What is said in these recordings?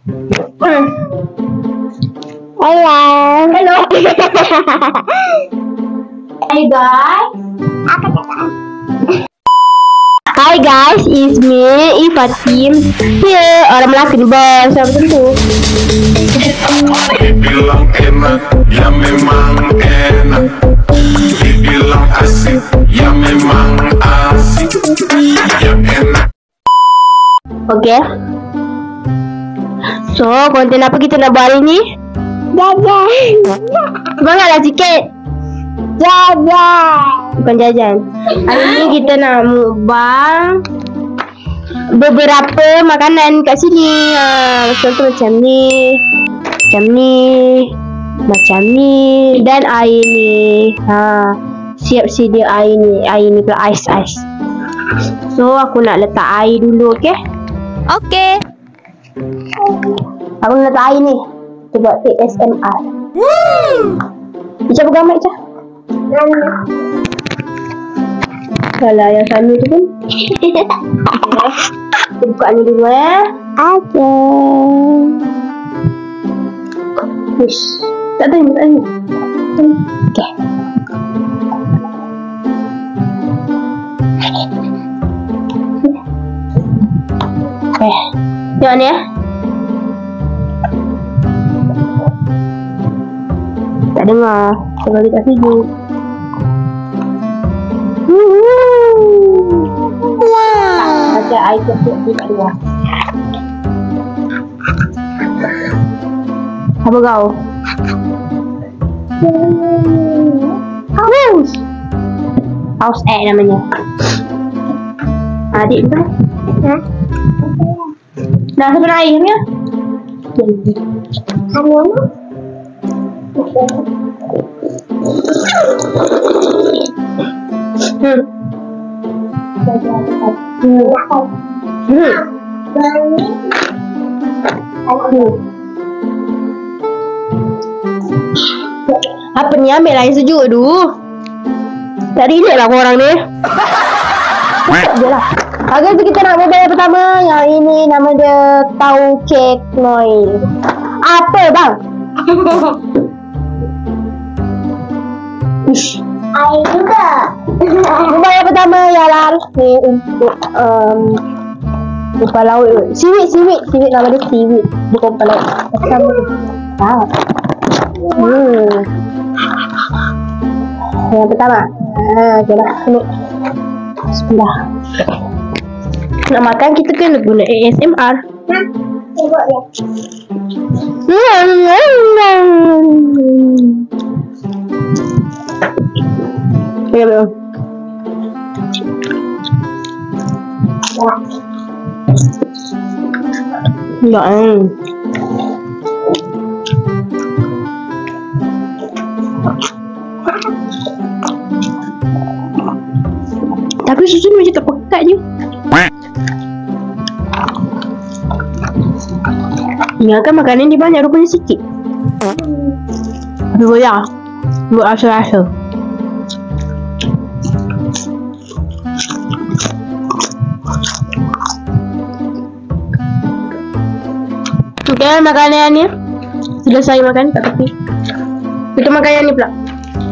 Hello. Hello. Hi guys. Apa kata? Hi guys, it's me, Ifatim. Here, orang Melaka ni bos. Siapa tentu? Dibilang enak, ya memang enak. Dibilang asik, ya memang asik. Ya enak. Okay. So, konten apa kita nak buat hari ni? Jajan. Semangatlah sikit. Jajan. Bukan jajan. Hari ni kita nak mukbang beberapa makanan kat sini. Contoh macam ni, macam ni dan air ni. Siap sedia air ni. Air ni pula ais. So aku nak letak air dulu, okey? Okey. Aku nak letak air ni. Kita buat ASMR. Ica pegang mic, Ica. Salah yang sana tu pun. Kita buka ni dulu Okay. Wish. Tak ada ni. Okay. Tengok ni tak dengar sebab dia tak sejuk. Wow. Ada air kecil tu kat luar. Apa kau? House namanya. Adik tu. Dah sampai air ni. Kamu Apa ni, ambil air sejuk tu. Tak relate lah korang ni. Cakap je lah. Hari tu kita nak buat yang pertama. Yang ini nama dia tauce knoy. Apa bang? Ish. air juga. Buat yang pertama ialah ni untuk rumpah laut. Seaweed nama dia seaweed. Bukan rumpah laut. Pertama yang pertama. Okay lah. Bismillah. Nak makan kita kena guna ASMR. Tengok dia. Belum. Tapi susu ni macam tak pekat je. Ingatkan makanan dia banyak, rupanya sikit. Tapi boleh buat rasa-rasa. Okay, makanan ni selesai makan kat tepi. Kita makan yang ni pula.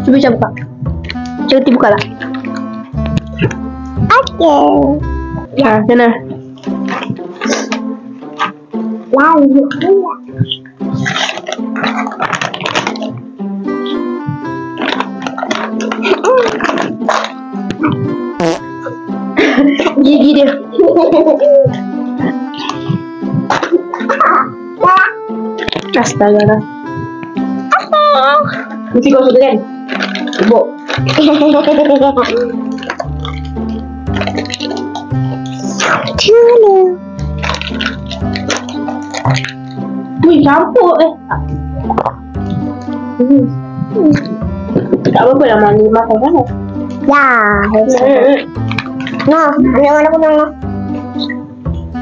Cuba Ica buka. Cuba buka lah. Okay. Sana. Lalu pula. Gigi dia. Astaga lah. Mesti kau suka kan? Bubuk. Wih, campur tak apa-apa lah mandi makan kan? Ya, no, jangan aku nak.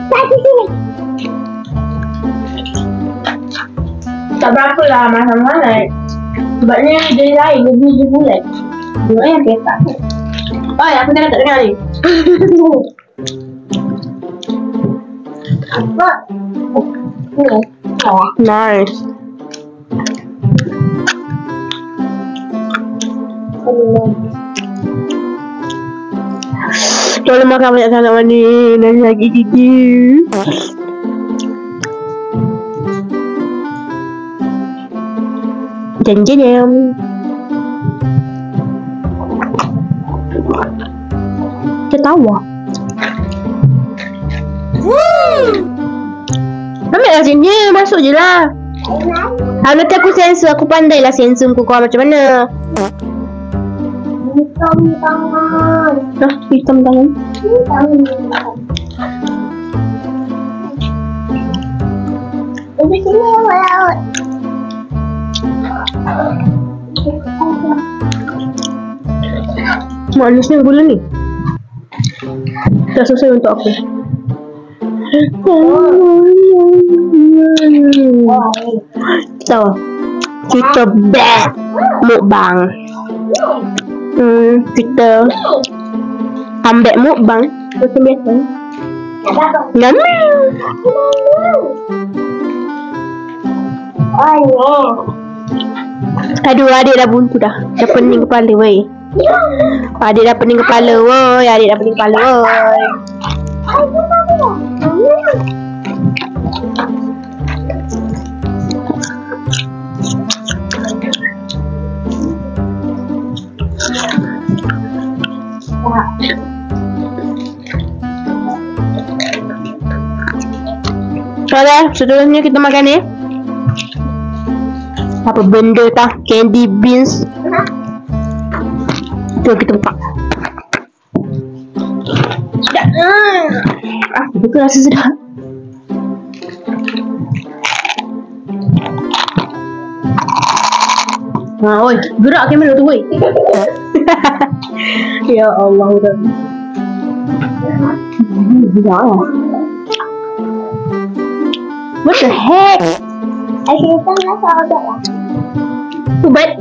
Lagi sini. Tak berapa lah masak-masak. Sebabnya dia lain, dia bulat. Tengok yang petak. Oh, aku tak dengar ni. Apa? Nice. Kalau makan banyak sangat manis, nanti lagi gigi. Jen. Ketawa. Ambil lah sini, masuk je lah. Nanti aku sensor, aku pandai lah sensor kau macam mana. Hitam tangan. Hah, hitam tangan? Di sini yang laut. Manisnya gula ni. Tak selesai untuk aku. Tahu? Kita bad mukbang. Kita ambek mukbang. Macam biasa. Nama. Aduh, adik dah buntu dah. Dah pening kepala weh. Adik dah pening kepala woi. Adik dah pening kepala woi. Okey, seterusnya kita makan ni. Apa benda tah? Candy beans. Itu kita buka. Sedap. Itu rasa sedap. Oi, gerak kamera tu woi. Ya Allah, udah. What the heck? Asyik nak sahabat lah. Ubat.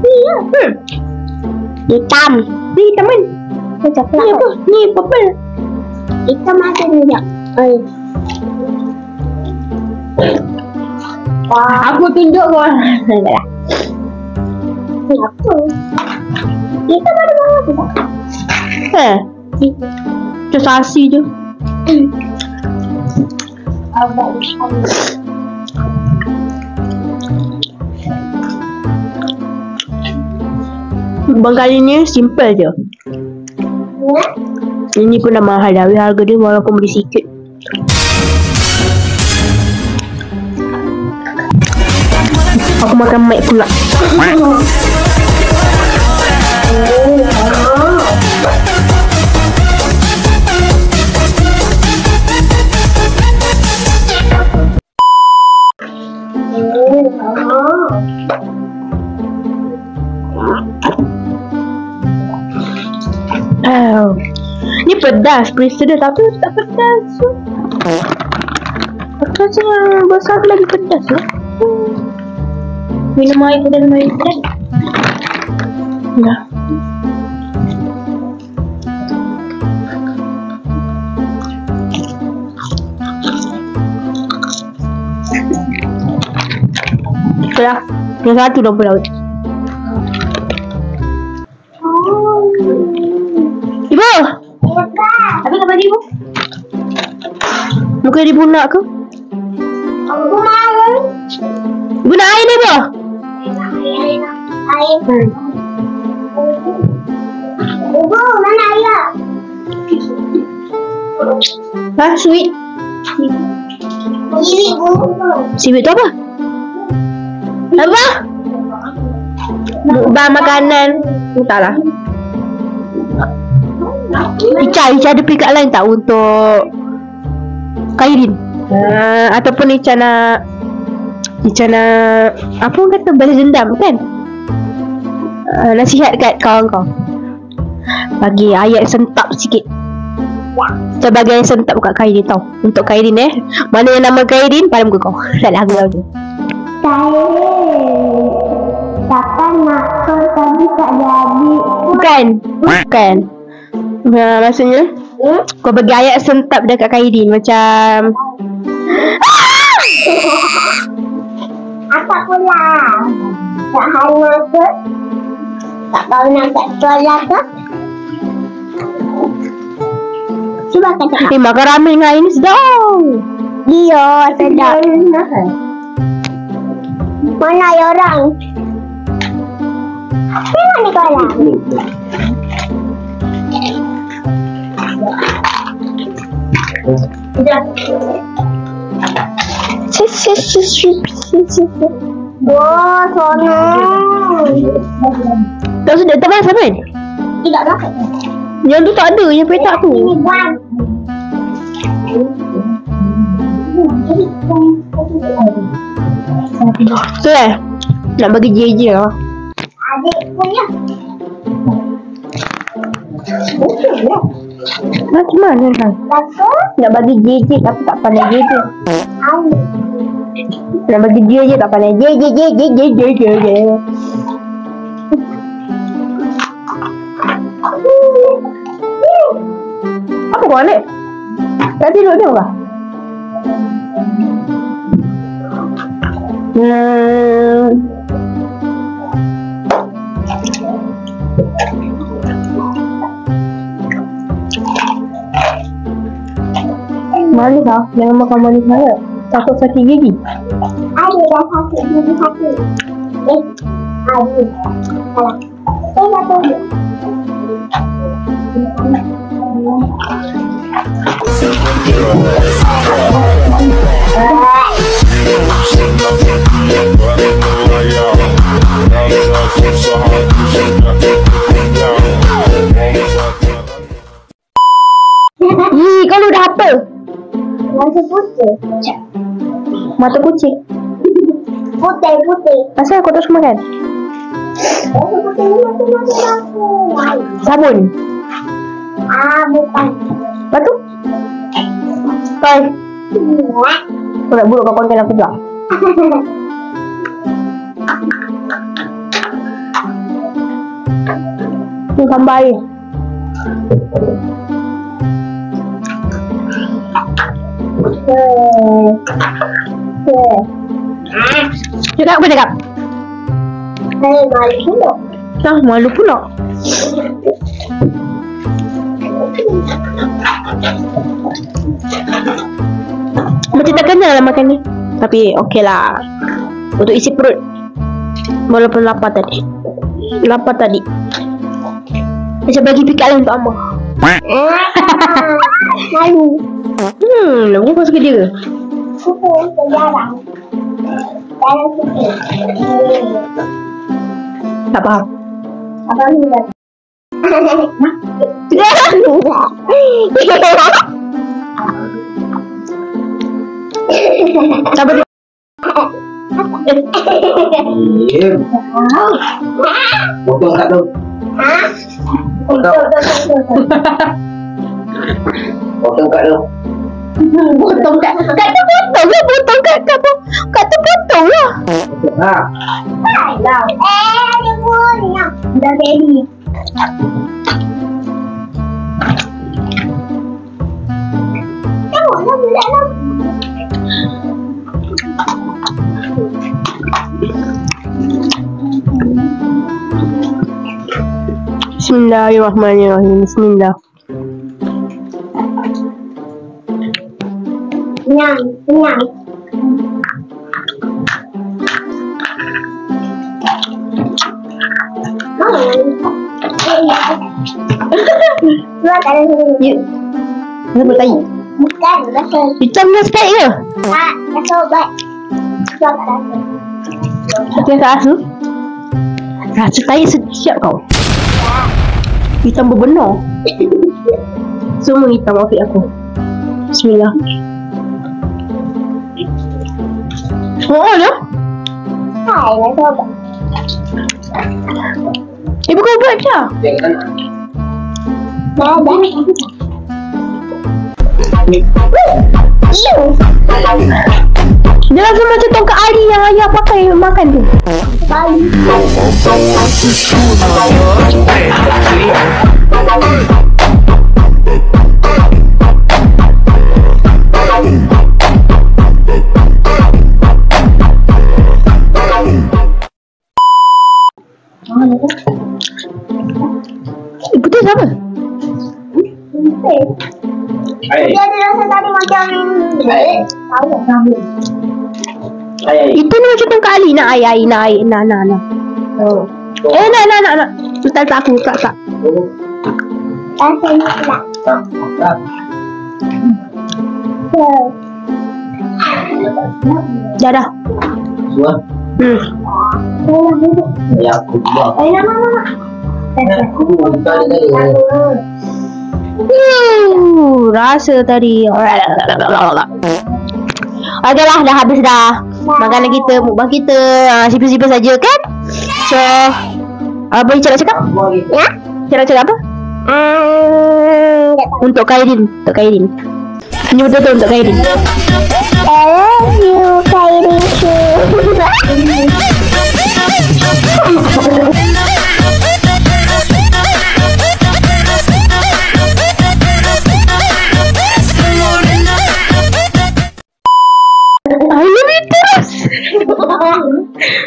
Iya. Hitam. Ni hitam kan? Macam Ni apa? Ni purple. Hitam ada ni tak? Wah, Aku tunjuk kau. Taklah. apa? Hitam ada bawah tu tak? Macam sasi je. Abang. Bang kali ni simple je. Ini pun dah mahal dah. Harga dia walaupun beli sikit. Aku makan mic pula. Ni pedas, perisa dia tapi tak pedas. Aku rasa yang besar lagi pedas lah. Minum air pedas, minum air pedas. Dah. Sudah, yang satu dah berlaut. Ibu! Habis tak bagi ibu? Muka ibu nak ke? Aku malu. Ibu nak air ni ibu? Air. Ibu, mana ayah? Hah, sweet? Ini ibu. Sweet tu apa? Apa? Mukbang makanan. Entahlah. Ica ada pikat lain tak untuk Khairin? Ataupun Ica nak apa orang kata, balas dendam kan? Nasihat kat kawan kau. Bagi ayat sentap sikit. Sebagai sentap kat Khairin tau. Untuk Khairin mana yang nama Khairin pada muka kau. Tak lagu. Takkan nak kau tadi tak jadi. Bukan. Maksudnya kau bagi ayat sentap dekat Khairin macam tak pula. Tak hanya ke? Tak tahu nak kat sekolah ke? Cuba kata. Makan ramen dengan ini sedap. Dia sedap. Mana ada orang? Mana ni kolam? Wah, sonong. Tak sedap, tak payah sampai. Tidak dapat. Yang tu tak ada, yang petak tu. Ini buang. Tu nak bagi JJ lah. Adik punya. Macam mana kan? Lepas Nak bagi JJ tapi tak pandai JJ. air. Nak bagi JJ tak pandai JJ. Apa kau Alik? Tak tidur dia kah? Manis lah, jangan makan manis sangat. Takut sakit gigi. Adik dah sakit gigi sakit. Adik. Salah. Saya tak tahu. Kau dah apa? Masa putih. Mata kucing. Putih. Asal kau tak suka makan? Masa putih ni macam-macam. Sabun. Bukan. Lepas tu? Kau Kau nak buruk kau konten aku juga. Ni sambal air. Cakap apa cakap? Saya malu pula. Malu pula. Macam tak kenyang lah makan ni. Tapi okey lah. Untuk isi perut. Walaupun lapar tadi. Macam bagi pikat lah untuk Amma. Malu. Lagu kau suka dia ke? Suka sejarah. Dalam suka. Tak faham. Apa ni dah? Sabar dia. Potong kat tu. Potong kat tu. Potong kat tu potong lah. Potong kat tu. Kat tu potong lah. Ha. Dah. Dia pun. Dah ready. Tengoklah budak lah. Bismillahirrahmanirrahim. Bismillah. Kenyang. Buat ada sini. Ya. Kenapa tai? Bukan, rasa. Hitam dengan spek ke? Rasa ubat. Buat rasa. Hati rasa? Rasa tai setiap kau. Hitam berbenar. Semua hitam outfit aku. Bismillah. Ada? Hai, rasa ubat. Ibu kau buat je. Dah. Dia rasa macam tongkat ari yang ayah pakai makan tu. Balik. Ayah. Itu ni macam tengok kali nak air nak. Oh. Nak. Tak aku tak. Rasa ni pula. Tak. Dah. Dua. Ya, aku buang. Nama. Aku bukan tadi. Rasa tadi. Okeylah, dah habis dah. Makanan kita, mukbang kita, simple-simple saja kan? So, apa Ica nak cakap? Ya? Ica nak cakap apa? Untuk Khairin. Ini betul-betul untuk Khairin. I love you, Khairin. I love you terus.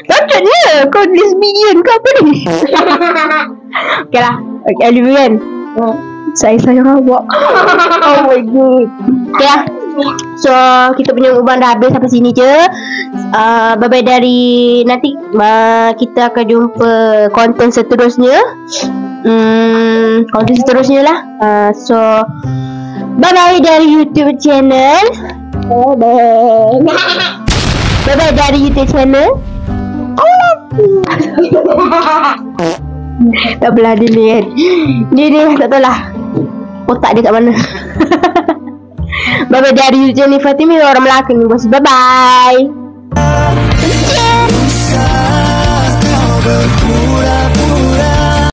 Takkannya kau lesbian ke apa ni? Okeylah. Okay, I love you kan? Saya sayang awak. Oh my god. Okay lah. So kita punya mukbang dah habis sampai sini je. Bye-bye dari nanti kita akan jumpa konten seterusnya. Konten seterusnya lah. So bye-bye dari YouTube channel. Bye-bye dari YouTube channel. Tak belah dia ni kan. Dia tak tahu lah otak dia kat mana. Bye-bye dari YouTube channel Fatimi, orang Melaka ni bos. Bye-bye.